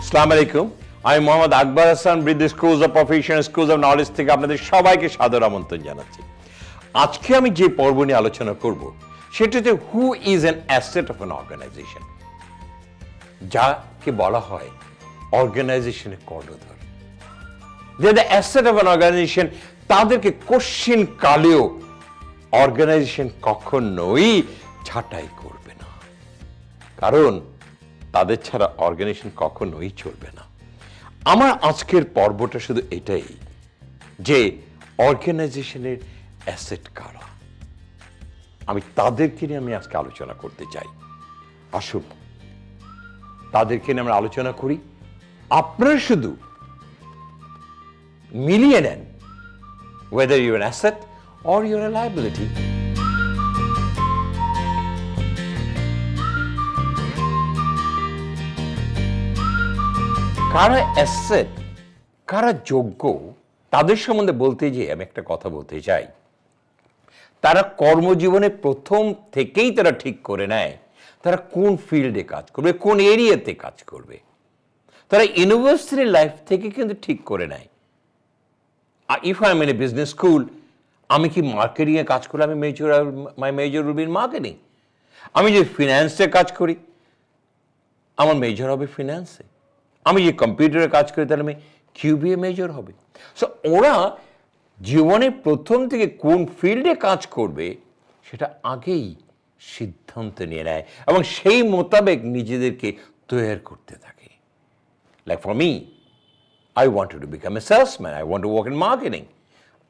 আসসালামু আলাইকুম, আমি মোহাম্মদ আকবর হাসান, বৃদ্ধি schools of profession, schools of knowledge থেকে আপনাদের সবাইকে সাদর আমন্ত্রণ জানাচ্ছি। আজকে আমি যে পর্ব নিয়ে আলোচনা করব সেটা হচ্ছে who is an asset of an organization, যাকে বলা হয় অর্গানাইজেশনের কর্ণধার। যে the asset of an organization, তাদেরকে কোশ্চিন কালেও অর্গানাইজেশন কখনোই ছাঁটাই করবে না, কারণ তাদের ছাড়া অর্গানাইজেশন কখনোই চলবে না। আমার আজকের পর্বটা শুধু এটাই যে অর্গানাইজেশনের অ্যাসেট কারা, আমি তাদেরকে নিয়ে আমি আজকে আলোচনা করতে চাই। আসুন তাদেরকে নিয়ে আমরা আলোচনা করি। আপনারা শুধু মিলিয়ে নেন whether you're an asset or you're a liability. কারা অ্যাসেট, কারা যোগ্য, তাদের সম্বন্ধে বলতে যেয়ে আমি একটা কথা বলতে চাই। তারা কর্মজীবনে প্রথম থেকেই তারা ঠিক করে নেয় তারা কোন ফিল্ডে কাজ করবে, কোন এরিয়াতে কাজ করবে। তারা ইউনিভার্সিটি লাইফ থেকে কিন্তু ঠিক করে নেয়, if I am in a business school, আমি কি মার্কেটিংয়ে কাজ করি, আমি my major will be in marketing. আমি যে ফিন্যান্সে কাজ করি, আমার মেজর হবে ফিন্যান্সে। আমি যে কম্পিউটারে কাজ করি, তাহলে আমি কিউবিএ মেজর হবে। সো ওরা জীবনে প্রথম থেকে কোন ফিল্ডে কাজ করবে সেটা আগেই সিদ্ধান্ত নিয়ে নেয় এবং সেই মোতাবেক নিজেদেরকে তৈরি করতে থাকে। Like for me, I wanted to become a salesman. I want to work in marketing.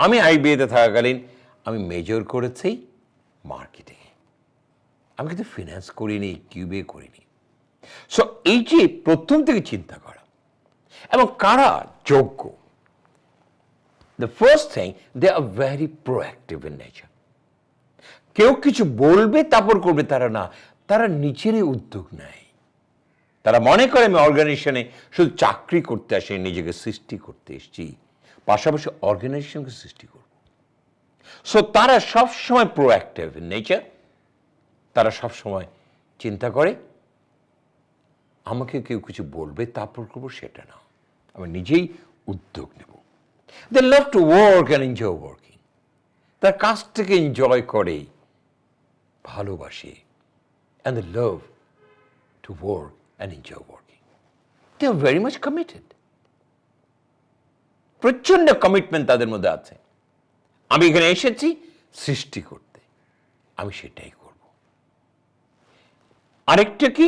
আমি আইবিএতে থাকাকালীন আমি মেজর করেছি মার্কেটিংয়ে, আমি কিন্তু ফিন্যান্স করিনি, কিউবিএ করিনি। সো এই যে প্রথম থেকে চিন্তা করা এবং কারা যোগ্য, the first thing, they are very proactive in nature. কেউ কিছু বলবে তারপর করবে তারা না, তারা নিজেরই উদ্যোগ নেয়। তারা মনে করে আমি অর্গানাইজেশনে শুধু চাকরি করতে আসি, নিজেকে সৃষ্টি করতে এসেছি, পাশাপাশি অর্গানাইজেশনকে সৃষ্টি করব। সো তারা সবসময় প্রোঅ্যাক্টিভ ইন নেচার। তারা সবসময় চিন্তা করে আমাকে কেউ কিছু বলবে তারপর করবো সেটা না, আমি নিজেই উদ্যোগ নেব। They love to work and enjoy working. তার কাজটাকে এনজয় করে, ভালোবাসে, and they love to work and enjoy working. They are very much committed. প্রচন্ড কমিটমেন্ট তাদের মধ্যে আছে। আমি এখানে এসেছি সৃষ্টি করতে, আমি সেটাই করব। আরেকটা কি,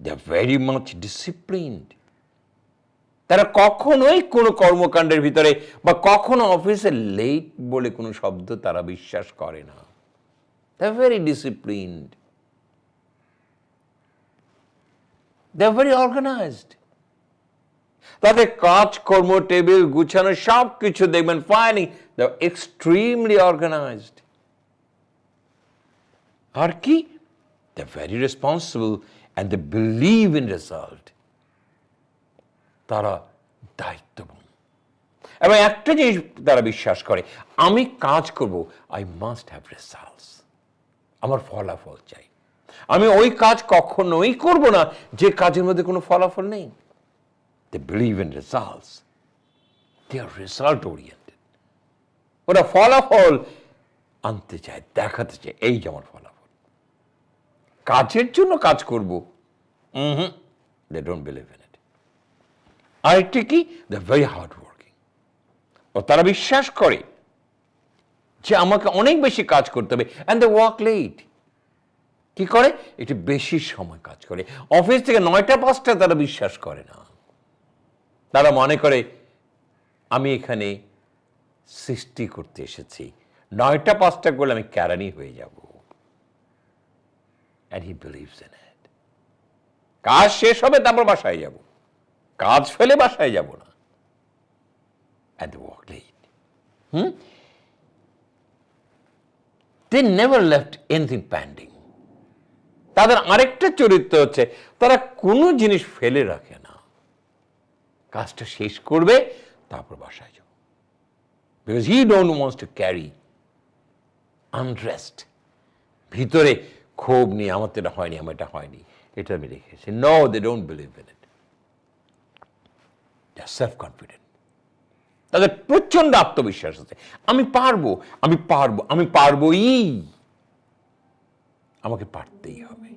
they are very much disciplined. তারা কখনোই কোনো কর্মকাণ্ডের ভিতরে বা কখনো অফিসে লেট বলে কোনো শব্দ তারা বিশ্বাস করে না। They are very disciplined. They are very organized. তাদের কাজকর্ম, টেবিল গুছানো, সব কিছু দেখবেন fine, they are extremely organized. আর কি, they are very responsible and they believe in result. তারা দায়িত্ববান এবং একটা জিনিস তারা বিশ্বাস করে, আমি কাজ করব, I must have results. আমার ফলাফল চাই। আমি ওই কাজ কখনোই করব না যে কাজের মধ্যে কোনো ফলাফল নেই। They believe in results. They are result oriented. ওরা ফলাফল আনতে চায়, দেখাতে চায়, এই যে আমার ফলাফল। কাজের জন্য কাজ করব, they don't believe in it. আরেকটি কি, they are very hard working. ও তারা বিশ্বাস করে যে আমাকে অনেক বেশি কাজ করতে হবে, and they work late. কি করে, একটু বেশি সময় কাজ করে। অফিস থেকে 9টা 5টা তারা বিশ্বাস করে না। তারা মনে করে আমি এখানে সৃষ্টি করতে এসেছি, 9টা 5টা করলে আমি ক্যারানি হয়ে যাব। And he believes in it. কাজ শেষ হবে তারপর বাসায় যাব, কাজ ফেলে বাসায় যাব না। And they work late. They never left anything pending. তাদের আরেকটা চরিত্র হচ্ছে তারা কোনো জিনিস ফেলে রাখে না, কাজটা শেষ করবে তারপর বাসায় যাব। Because he don't wants to carry unrest, ভিতরে ক্ষোভ নিয়ে আমার তো এটা হয়নি, আমার এটা হয়নি, এটা আমি রেখেছি। No, they don't believe in it. Self confident, তাদের প্রচন্ড আত্মবিশ্বাস আছে। আমি পারবো, আমি পারবো, আমি পারবোই, আমাকে পারতেই হবে।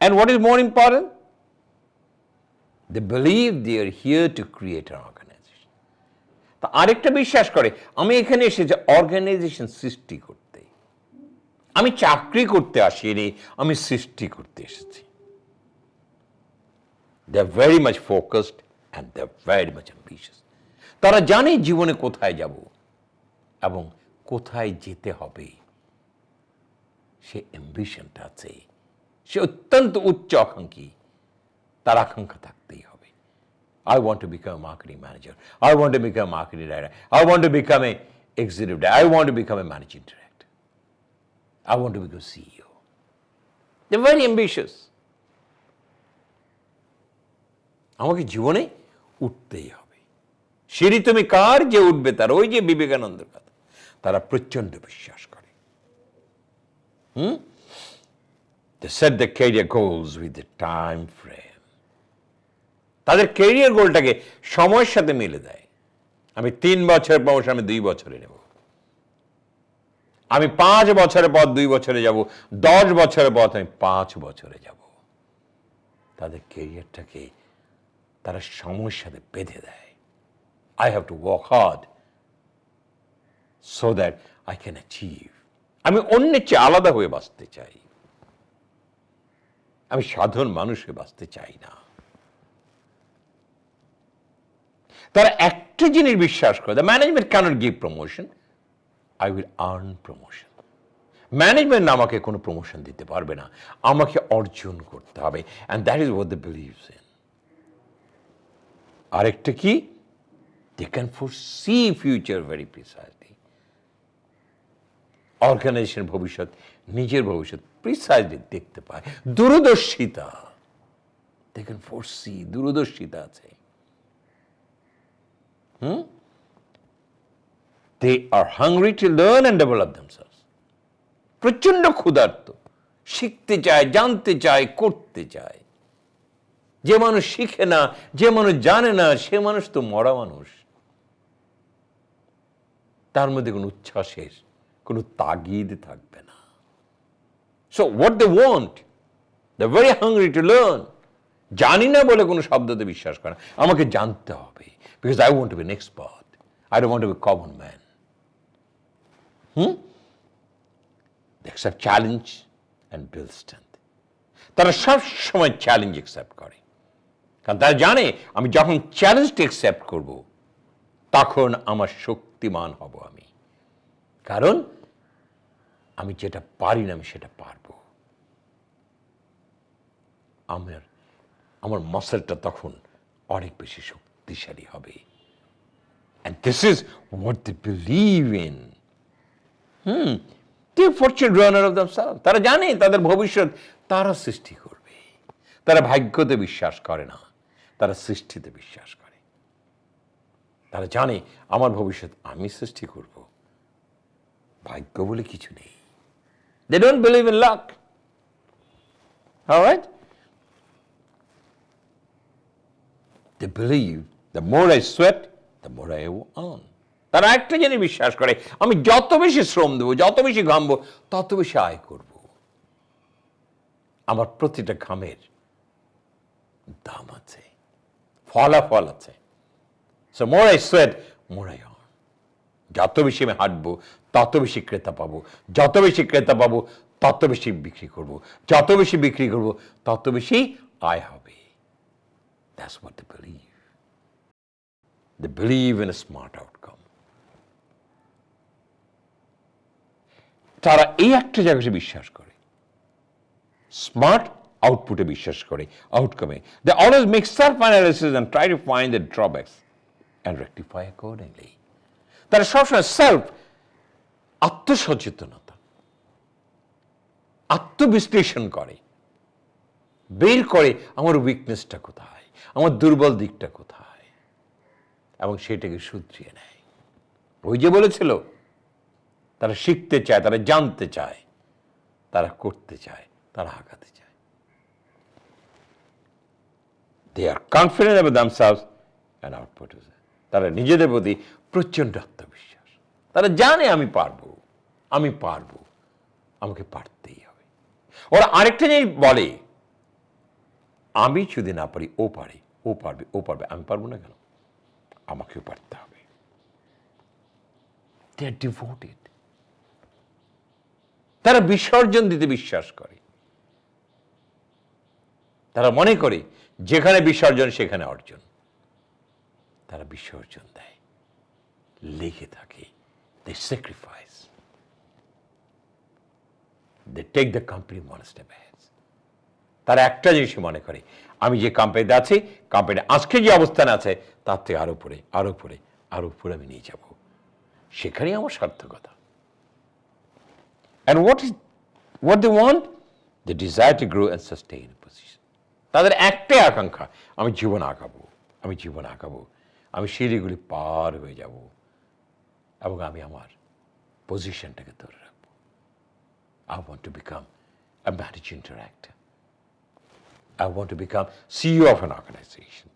And what is more important? They believe they are here to create an organization. তা আরেকটা বিশ্বাস করে, আমি এখানে এসেছি অর্গানাইজেশন সৃষ্টি করতে, আমি চাকরি করতে আসিনি, আমি সৃষ্টি করতে এসেছি। They are very much focused and they are very much ambitious. তারা জানে জীবনে কোথায় যাব এবং কোথায় যেতে হবে, সে অ্যাম্বিশনটা আছে, সে অত্যন্ত উচ্চ আকাঙ্ক্ষী, তার আকাঙ্ক্ষা থাকতেই হবে। I want to become a marketing manager. I want to become a marketing director. I want to become a executive director. I want to become a managing director. I want to become CEO. They're very ambitious. আমাকে জীবনে উঠতেই হবে। সিঁড়ি তুমি কার, যে উঠবে তার, ওই যে বিবেকানন্দের কথা, তারা প্রচন্ড বিশ্বাস করে। They set the career goals with the time frame. তাদের ক্যারিয়ার গোলটাকে সময়ের সাথে মিলে দেয়। আমি 3 বছর প্রমোশন আমি 2 বছরে নেব, আমি 5 বছরের পর 2 বছরে যাব, 10 বছরের পর আমি 5 বছরে যাব। তাদের ক্যারিয়ারটাকে তারা সময়ের সাথে বেঁধে দেয়। I have to work hard so that I can achieve. আমি অন্যের চেয়ে আলাদা হয়ে বাঁচতে চাই, আমি সাধারণ মানুষ হয়ে বাঁচতে চাই না। তারা একটা জিনিস বিশ্বাস করে, the management cannot give promotion, I will earn promotion. Management আমাকে কোনো প্রমোশন দিতে পারবে না, আমাকে অর্জন করতে হবে। And that is what they believes in. আরেকটা কি, they can foresee future very precisely. অর্গানাইজেশনের ভবিষ্যৎ, নিজের ভবিষ্যৎ প্রিসাইজলি দেখতে পায়। দূরদর্শিতা, দে ক্যান ফোরসি, দূরদর্শিতা আছে। They are hungry to learn and develop themselves. প্রচন্ড ক্ষুধার্ত, শিখতে চায়, জানতে চায়, করতে চায়। যে মানুষ শিখে না, যে মানুষ জানে না, সে মানুষ তো মরা মানুষ। তার মধ্যে কোনো উচ্ছ্বাসের কোনো তাগিদ থাকবে না। So what they want, they're very hungry to learn. জানি না বলে কোনো শব্দতে বিশ্বাস করে না, আমাকে জানতে হবে, because I want to be an expert. I don't want to be a common man. They accept challenge and build strength. তারা সব সময় চ্যালেঞ্জ অ্যাকসেপ্ট করে, কারণ তারা জানে আমি যখন চ্যালেঞ্জটা অ্যাকসেপ্ট করব তখন আমার শক্তিমান হব আমি, কারণ আমি যেটা পারি না আমি সেটা পারবো। আমার মাসলটা তখন অনেক বেশি শক্তিশালী হবে। And this is what they believe in. They are fortune runner of themselves. তারা জানে তাদের ভবিষ্যৎ তারা সৃষ্টি করবে। তারা ভাগ্যতে বিশ্বাস করে না, তারা সৃষ্টিতে বিশ্বাস করে। তারা জানে আমার ভবিষ্যৎ আমি সৃষ্টি করব, ভাগ্য বলে কিছু নেই। They don't believe in luck. All right? They believe the more I sweat, the more I earn. তারা একটা জিনিস বিশ্বাস করে, আমি যত বেশি শ্রম দেবো, যত বেশি ঘামবো, তত বেশি আয় করব। আমার প্রতিটা ঘামের দাম আছে, ফলাফল আছে। So more I sweat, more I earn. যত বেশি আমি হাঁটবো তত বেশি ক্রেতা পাবো, যত বেশি ক্রেতা পাবো তত বেশি বিক্রি করব, যত বেশি বিক্রি করব তত বেশি আয় হবে। That's what they believe. They believe in a smart outcome. তারা এই একটা জায়গায় বিশ্বাস করে, স্মার্ট আউটপুটে বিশ্বাস করে, আউটকামে। They always make self-analysis and try to find the drawbacks and rectify accordingly. তারা সবসময় সেলফ, আত্মসচেতনতা, আত্মবিশ্লেষণ করে, বের করে আমার উইকনেসটা কোথায়, আমার দুর্বল দিকটা কোথায়, এবং সেটাকে শুধরিয়ে নেয়। ওই যে বলেছিল, তারা শিখতে চায়, তারা জানতে চায়, তারা করতে চায়, তারা আগাতে চায়। They are confident about themselves and output is তারা নিজেদের প্রতি প্রচণ্ড আত্মবিশ্বাস। তারা জানে আমি পারবো, আমি পারবো, আমাকে পারতেই হবে। ওরা আরেকটা জিনিস বলে, আমি যদি না পারি ও পারে, ও পারবে, ও পারবে, আমি পারবো না কেন? আমাকেও পারতে হবে। দে আর ডিভোটেড। তারা বিসর্জন দিতে বিশ্বাস করে। তারা মনে করে যেখানে বিসর্জন সেখানে অর্জন। তারা বিসর্জন দেয়, লেগে থাকে, they sacrifice, they take the company one step ahead. তারা একটা জিনিসই মনে করে, আমি যে কোম্পানিতে আছি, কোম্পানি আজকে যে অবস্থান আছে তার থেকে আরো উপরে, আরো উপরে, আরো উপরে আমি নিয়ে যাব। সেখানেই আমার সার্থকতা। And what they want? They desire to grow and sustain a position. তাদের একটাই আকাঙ্ক্ষা, আমি জীবন আগাবো, আমি জীবন আগাবো, আমি সিঁড়িগুলি পার হয়ে যাব এবং আমি আমার পজিশনটাকে ধরে রাখবো। I want to become a managing director. I want to become CEO of an organization.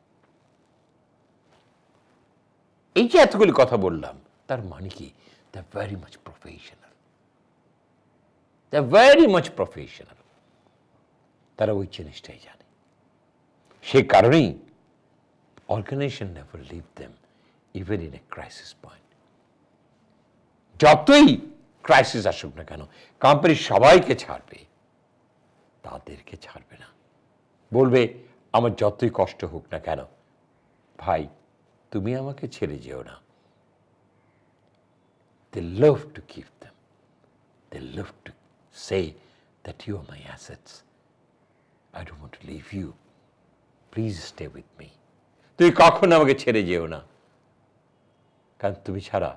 এই যে এতগুলি কথা বললাম, তার মানে কি? They're very much professional. They're very much professional. তারা ওই জিনিসটাই জানে। সেই কারণেই organization never leave them even in a crisis point. যতই ক্রাইসিস আসুক না কেন, কোম্পানি সবাইকে ছাড়বে, তাদেরকে ছাড়বে না। বলবে, আমার যতই কষ্ট হোক না কেন, ভাই তুমি আমাকে ছেড়ে যেও না। They love to keep them. They love to say that you are my assets. I don't want to leave you. Please stay with me. তুমি কখনো আমাকে ছেড়ে যেও না, কারণ তুমি ছাড়া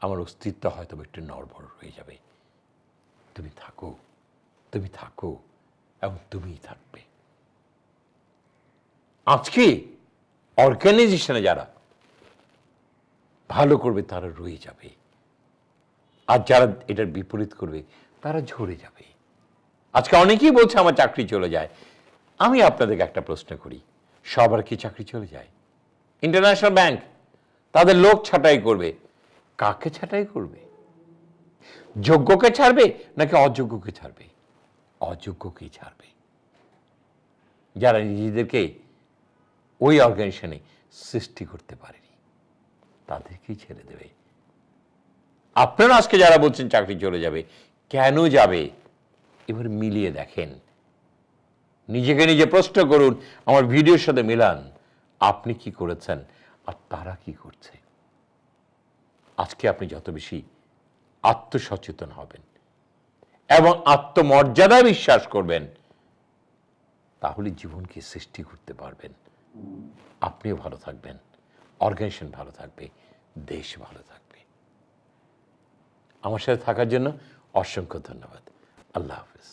আমার অস্তিত্ব হয়তো একটু নড়বড় হয়ে যাবে। তুমি থাকো, তুমি থাকো এবং তুমিই থাকবে। আজকে অর্গানাইজেশনে যারা ভালো করবে তারা রয়ে যাবে, আর যারা এটার বিপরীত করবে তারা ঝরে যাবে। আজকে অনেকেই বলছে আমার চাকরি চলে যায়। আমি আপনাদেরকে একটা প্রশ্ন করি, সবার কি চাকরি চলে যায়? ইন্টারন্যাশনাল ব্যাংক তাদের লোক ছাঁটাই করবে, কাকে ছাঁটাই করবে? যোগ্যকে ছাড়বে নাকি অযোগ্যকে ছাড়বে? অযোগ্যকেই ছাড়বে, যারা নিজেদেরকে ওই অর্গানাইজেশনে সৃষ্টি করতে পারেনি, তাদেরকেই ছেড়ে দেবে। আপনারা আজকে যারা বলছেন চাকরি চলে যাবে, কেন যাবে? এবার মিলিয়ে দেখেন, নিজেকে নিজে প্রশ্ন করুন, আমার ভিডিওর সাথে মিলান, আপনি কি করেছেন আর তারা কি করছে। আজকে আপনি যত বেশি আত্মসচেতন হবেন এবং আত্মমর্যাদায় বিশ্বাস করবেন, তাহলে জীবনকে সৃষ্টি করতে পারবেন। আপনিও ভালো থাকবেন, অর্গানাইজেশন ভালো থাকবে, দেশ ভালো থাকবে। আমার সাথে থাকার জন্য অসংখ্য ধন্যবাদ। আল্লাহ হাফেজ।